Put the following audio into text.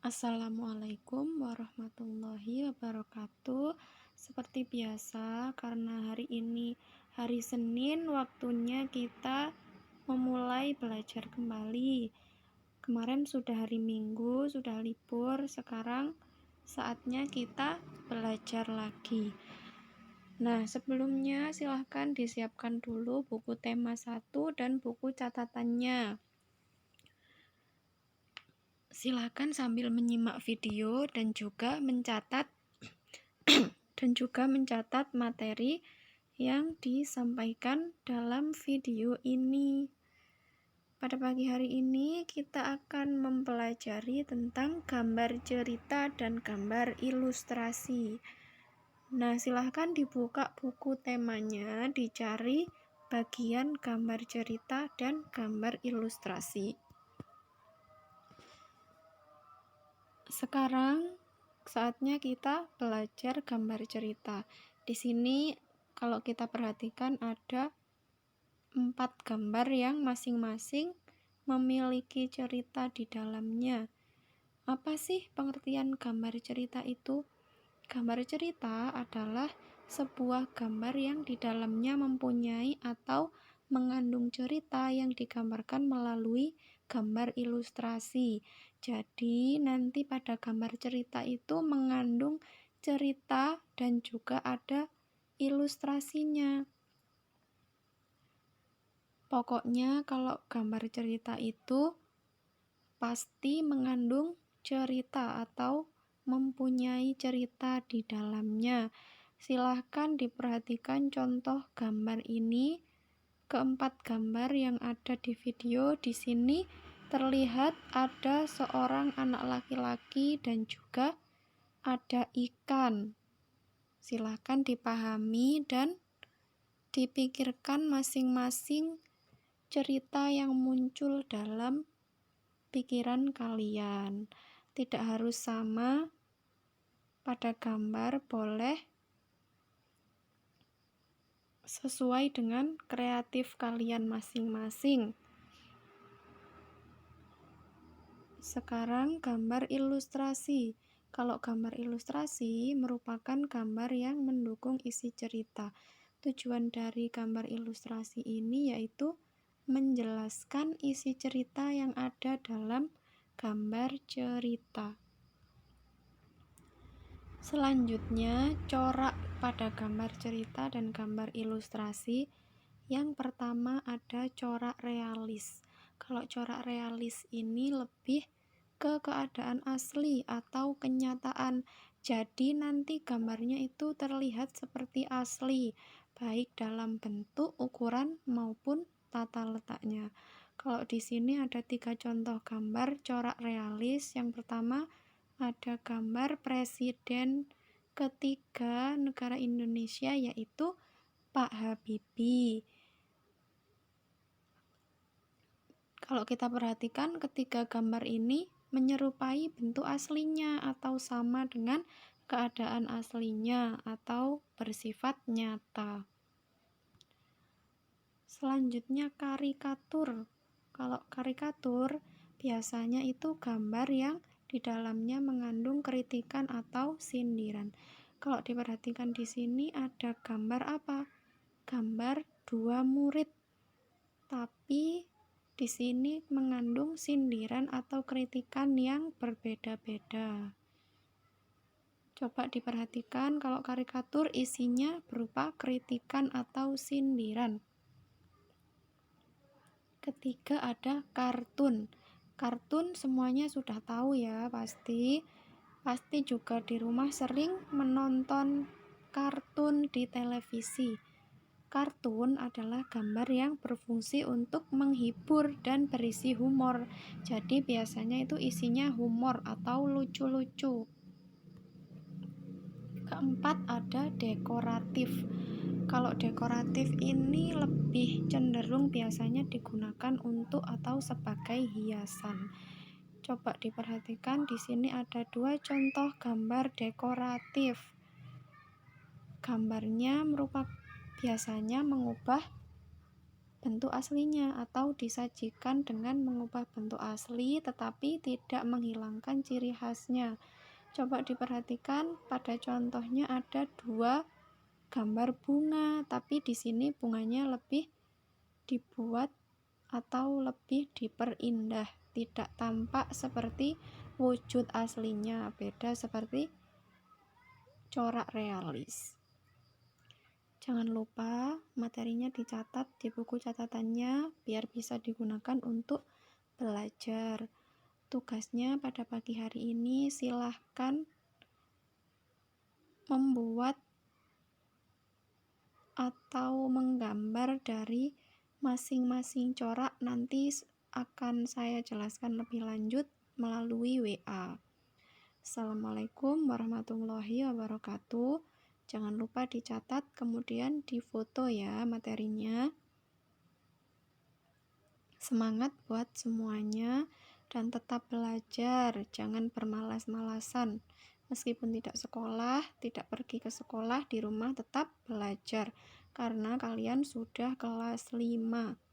Assalamualaikum warahmatullahi wabarakatuh. Seperti biasa, karena hari ini hari Senin, waktunya kita memulai belajar kembali. Kemarin sudah hari Minggu, sudah libur, sekarang saatnya kita belajar lagi. Nah, sebelumnya silahkan disiapkan dulu buku tema 1 dan buku catatannya. Silakan sambil menyimak video dan juga mencatat materi yang disampaikan dalam video ini. Pada pagi hari ini kita akan mempelajari tentang gambar cerita dan gambar ilustrasi. Nah, silahkan dibuka buku temanya, dicari bagian gambar cerita dan gambar ilustrasi. Sekarang saatnya kita belajar gambar cerita. Di sini kalau kita perhatikan ada 4 gambar yang masing-masing memiliki cerita di dalamnya. Apa sih pengertian gambar cerita itu? Gambar cerita adalah sebuah gambar yang di dalamnya mempunyai atau mengandung cerita yang digambarkan melalui gambar ilustrasi. Jadi nanti pada gambar cerita itu mengandung cerita dan juga ada ilustrasinya. Pokoknya kalau gambar cerita itu pasti mengandung cerita atau mempunyai cerita di dalamnya. Silahkan diperhatikan contoh gambar ini. Keempat gambar yang ada di video di sini terlihat ada seorang anak laki-laki dan juga ada ikan. Silahkan dipahami dan dipikirkan masing-masing cerita yang muncul dalam pikiran kalian. Tidak harus sama pada gambar, boleh sesuai dengan kreatif kalian masing-masing. Sekarang gambar ilustrasi. Kalau gambar ilustrasi merupakan gambar yang mendukung isi cerita. Tujuan dari gambar ilustrasi ini yaitu menjelaskan isi cerita yang ada dalam gambar cerita. Selanjutnya, corak pada gambar cerita dan gambar ilustrasi. Yang pertama ada corak realis. Kalau corak realis ini lebih ke keadaan asli atau kenyataan. Jadi nanti gambarnya itu terlihat seperti asli, baik dalam bentuk, ukuran maupun tata letaknya. Kalau di sini ada 3 contoh gambar corak realis. Yang pertama ada gambar Presiden ketiga negara Indonesia yaitu Pak Habibie. Kalau kita perhatikan ketiga gambar ini menyerupai bentuk aslinya atau sama dengan keadaan aslinya atau bersifat nyata. Selanjutnya karikatur. Kalau karikatur biasanya itu gambar yang di dalamnya mengandung kritikan atau sindiran. Kalau diperhatikan di sini ada gambar apa? Gambar 2 murid. Tapi di sini mengandung sindiran atau kritikan yang berbeda-beda. Coba diperhatikan kalau karikatur isinya berupa kritikan atau sindiran. Ketiga ada kartun. Kartun semuanya sudah tahu ya, pasti juga di rumah sering menonton kartun di televisi. Kartun adalah gambar yang berfungsi untuk menghibur dan berisi humor. Jadi biasanya itu isinya humor atau lucu-lucu. Keempat ada dekoratif. Kalau dekoratif ini lebih cenderung biasanya digunakan untuk atau sebagai hiasan. Coba diperhatikan di sini ada 2 contoh gambar dekoratif. Gambarnya biasanya mengubah bentuk aslinya atau disajikan dengan mengubah bentuk asli tetapi tidak menghilangkan ciri khasnya. Coba diperhatikan pada contohnya ada dua gambar bunga, tapi di sini bunganya lebih dibuat atau lebih diperindah, tidak tampak seperti wujud aslinya, beda seperti corak realis. Jangan lupa materinya dicatat di buku catatannya biar bisa digunakan untuk belajar. Tugasnya pada pagi hari ini silahkan membuat atau menggambar dari masing-masing corak. Nanti akan saya jelaskan lebih lanjut melalui WA. Assalamualaikum warahmatullahi wabarakatuh. Jangan lupa dicatat, kemudian difoto ya materinya. Semangat buat semuanya dan tetap belajar, jangan bermalas-malasan. Meskipun tidak sekolah, tidak pergi ke sekolah, di rumah tetap belajar karena kalian sudah kelas 5.